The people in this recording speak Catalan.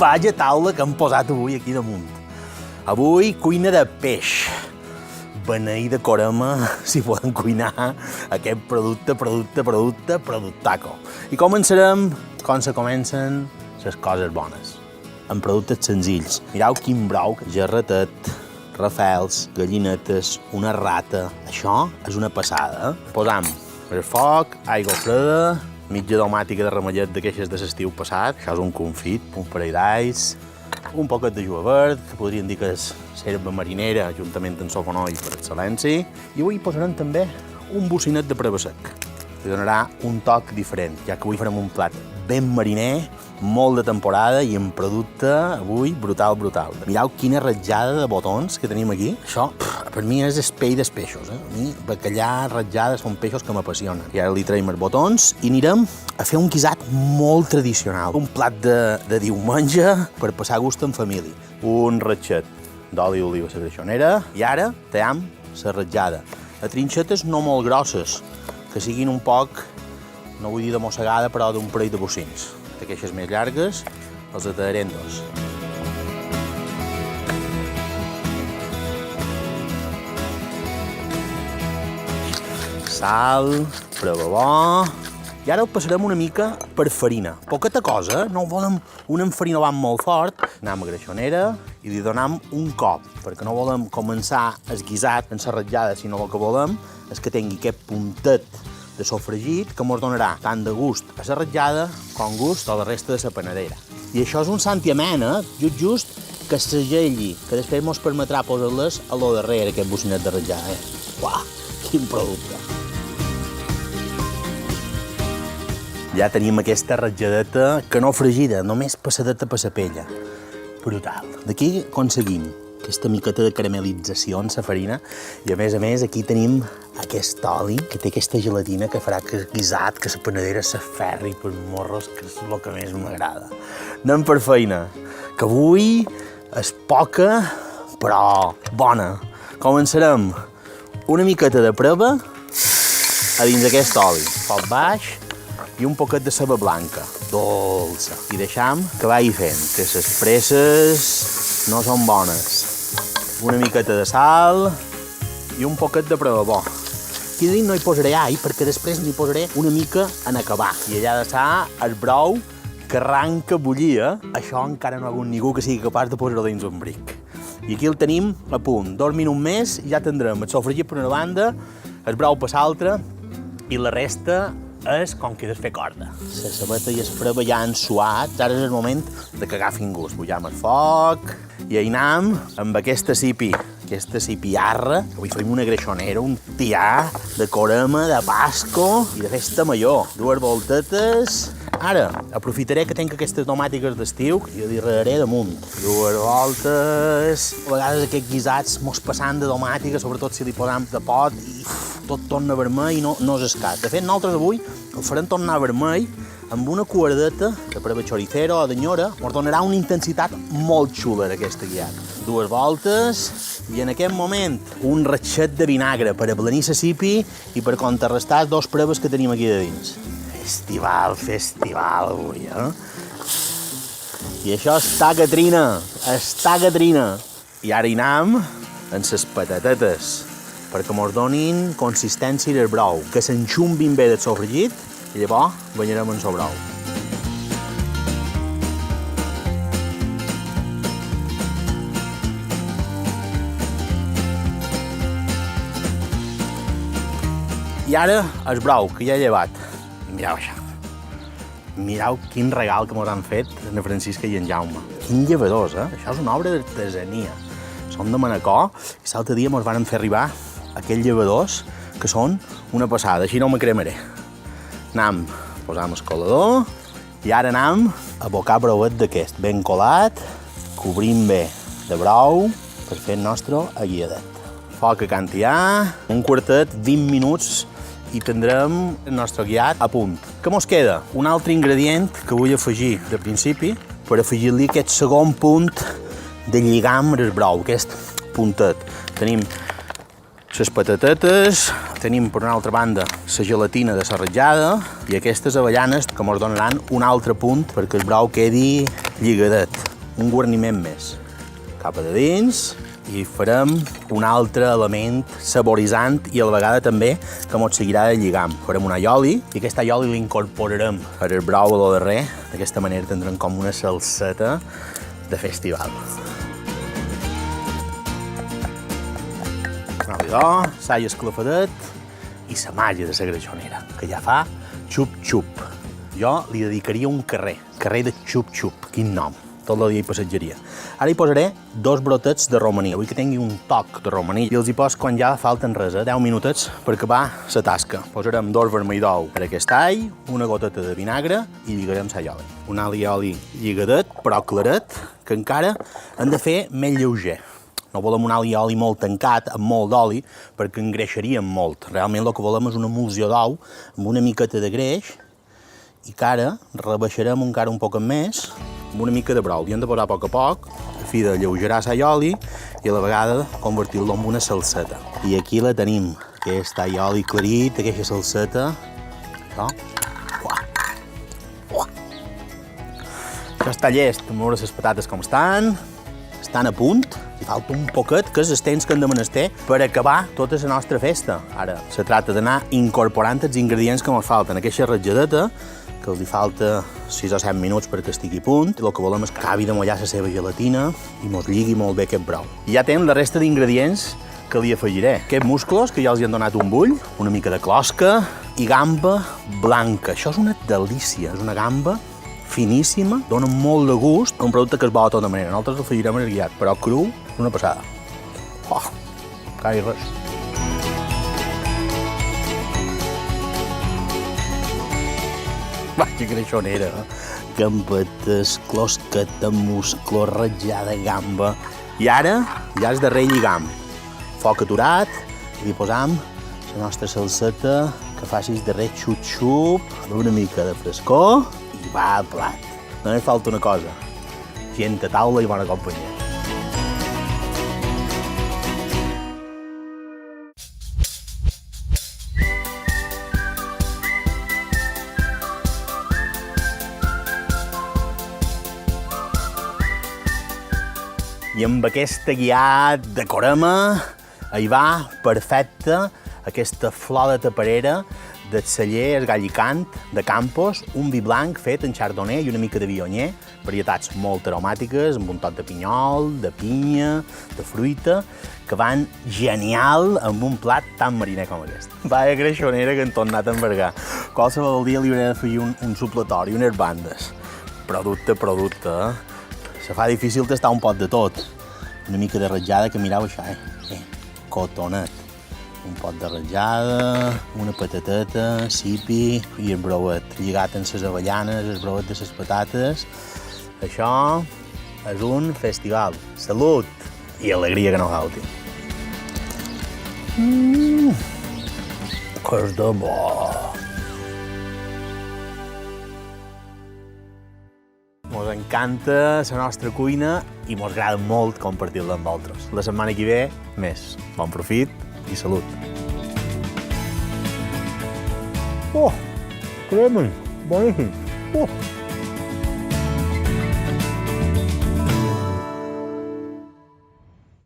Vaja taula que hem posat avui aquí damunt. Avui cuina de peix. Beneir de corema si poden cuinar aquest productaco. I començarem com se comencen les coses bones, amb productes senzills. Mireu quin brou, gerretet, rafels, gallinetes, una rata. Això és una passada. Posam el foc, aigua freda, mitja domàtica de ramellet d'aquestes de l'estiu passat. Això és un confit, un parell d'alls, un poquet de julivert, que podríem dir que és serva marinera, juntament amb sofonoll per excel·lència. I avui posarem també un bocinet de prevasec, que donarà un toc diferent, ja que avui farem un plat ben mariner, molt de temporada i en producte avui brutal. Mireu quina ratjada de botons que tenim aquí. Això, per mi, és el pell dels peixos. A mi, bacallà, ratjades, són peixos que m'apassionen. I ara li traiem els botons i anirem a fer un guisat molt tradicional. Un plat de diumenge per passar gust en família. Un ratxet d'oli d'oliva a la greixonera i ara tallem la ratjada. A trinxetes no molt grosses, que siguin un poc, no vull dir de mossegada, però d'un parell de bocins. D'aquestes més llargues, els tallarem dos. Sal, prova bo. I ara ho passarem una mica per farina. Poqueta cosa, no volem un enfarinovat molt fort. Anem a greixonera i li donem un cop, perquè no volem començar el guisat en la ratjada, sinó el que volem és que tingui aquest puntet de sofregit que ens donarà tant de gust a la ratjada com gust a la resta de la panadera. I això és un santiament, just que segelli, que després ens permetrà posar-les a lo darrere, aquest bocinet de ratjada. Uau, quin producte! Ja tenim aquesta ratjadeta que no fregida, només passadeta per la pella. Brutal. D'aquí aconseguim aquesta miqueta de caramelització en la farina i a més aquí tenim aquest oli que té aquesta gelatina que farà que el guisat, que la panadera s'aferri per morros, que és el que més m'agrada. Anem per feina, que avui és poca però bona. Començarem una miqueta de prova a dins d'aquest oli, foc baix i un poquet de ceba blanca, dolça. I deixam que vagi fent, que les presses no són bones. Una miqueta de sal i un poquet de prova bo. Aquí dins no hi posaré all, perquè després n'hi posaré una mica en acabar. I allà de sa el brou que arranca a bullir, això encara no ha hagut ningú que sigui capaç de posar-ho dins un bric. I aquí el tenim a punt. 2 minuts més i ja tindrem el sofregit per una banda, el brou per l'altra i la resta és com que he de fer corda. La cebeta i el prova ja han suat, ara és el moment de que agafin gust. Pujam el foc i anem amb aquesta cipiarra. Avui fem una greixonera, un tià de corema, de pasco i de festa major. 2 voltetes. Ara, aprofitaré que tinc aquestes domàtiques d'estiu i li regaré damunt. 2 voltes. A vegades aquests guisats mos passant de domàtica, sobretot si li posam de pot, i tot torna vermell i no és escat. De fet, nosaltres avui el farem tornar vermell amb una quadradeta de prova choricero o d'anyora, ens donarà una intensitat molt xula d'aquesta guiat. 2 voltes i en aquest moment un ratxet de vinagre per ablanir la cipi i per contrarrestar 2 proves que tenim aquí de dins. Festival avui, I això està que trina. I ara hi anem amb les patatetes, perquè ens donin consistència del brou, que s'enxumbin bé del sofregit i llavors banyarem en el brou. I ara el brou, que ja he llevat. Mireu això. Mireu quin regal que ens han fet en Francisca i en Jaume. Quin llevadors, Això és una obra d'artesania. Són de Manacor i l'altre dia ens van fer arribar aquells llevadors que són una passada, així no me cremaré. Anem, posam el colador i ara anem a abocar brouet d'aquest, ben colat, cobrim bé de brou per fer el nostre aguiadet. Foc a cantiar, un quartet, 20 minuts i tindrem el nostre guiat a punt. Què mos queda? Un altre ingredient que vull afegir de principi per afegir-li aquest segon punt de lligam al brou, aquest puntet. Tenim les patatetes, tenim per una altra banda la gelatina de la ratjada i aquestes avellanes que ens donaran un altre punt perquè el brou quedi lligadet. un guarniment més. Cap a de dins i farem un altre element saboritzant i a la vegada també que mos seguirà de lligam. Farem un aioli i aquest aioli l'incorporarem per el brou a lo darrer. D'aquesta manera tindrem com una salseta de festival. Oli d'or, sall esclafadet i la màgia de la greixonera, que ja fa xup-xup. Jo li dedicaria un carrer de xup-xup, quin nom. Tot el dia hi passatgeria. Ara hi posaré 2 brotets de romaní. Vull que tingui un toc de romaní i els hi pos quan ja falten res, 10 minutets per acabar la tasca. Posarem 2 vermell d'ou per aquest all, una goteta de vinagre i lligarem l'aioli. Un allioli lligadet, però claret, que encara hem de fer més lleuger. No volem un allioli molt tancat, amb molt d'oli, perquè engreixaríem molt. Realment el que volem és una emulsió d'ou amb una miqueta de greix i que ara rebaixarem encara un poc més amb una mica de brou. I hem de posar a poc, a fi de lleugerar l'aioli i a la vegada convertir-lo en una salseta. I aquí la tenim, aquest aioli clarit, aquesta salseta. Això. Això està llest, a veure les patates com estan a punt. Hi falta un poquet, que és el temps que hem de menester per acabar tota la nostra festa. Ara, se tracta d'anar incorporant els ingredients que ens falten. Aquesta ratjadeta, que els hi falta 6 o 7 minuts perquè estigui a punt. El que volem és que acabi de mullar la seva gelatina i mos lligui molt bé aquest brou. I ja tenim la resta d'ingredients que li afegiré. Aquests musclos, que ja els hi han donat un bull, una mica de closca i gamba blanca. Això és una delícia, és una gamba finíssima, dona molt de gust, un producte que es va de tota manera. Nosaltres l'afegirem esguiat, però cru és una passada. Oh, carai res. Va, que greixonera. Gambetes, closqueta, musclo, ratjada, gamba. I ara ja és darrer lligam. Foc aturat, i li posam la nostra salseta que faci el darrer xup-xup, una mica de frescor i va al plat. Només falta una cosa, gent a taula i bona companyia. I amb aquesta guiat de corema hi va perfecta aquesta flor de taperera del celler El Gallicant de Campos, un vi blanc fet en chardonnay i una mica de viognier, varietats molt aromàtiques, amb un toc de pinyol, de pinya, de fruita, que van genial amb un plat tan mariner com aquest. Vaya greixonera que hem tornat a envergar. Qualsevol dia li hauré d'afegir un supletori, unes bandes. Producte, Se fa difícil tastar un pot de tot. Una mica de ratjada, que mireu això, cotonet. Un pot de ratjada, una patateta, sipi i el brouet. Lligat amb les avellanes, el brouet de les patates. Això és un festival. Salut i alegria que no falti. Que és de bo! Mos encanta la nostra cuina i mos agrada molt compartir-la amb vosaltres. La setmana que ve, més. Bon profit i salut. Oh, crema, boníssim.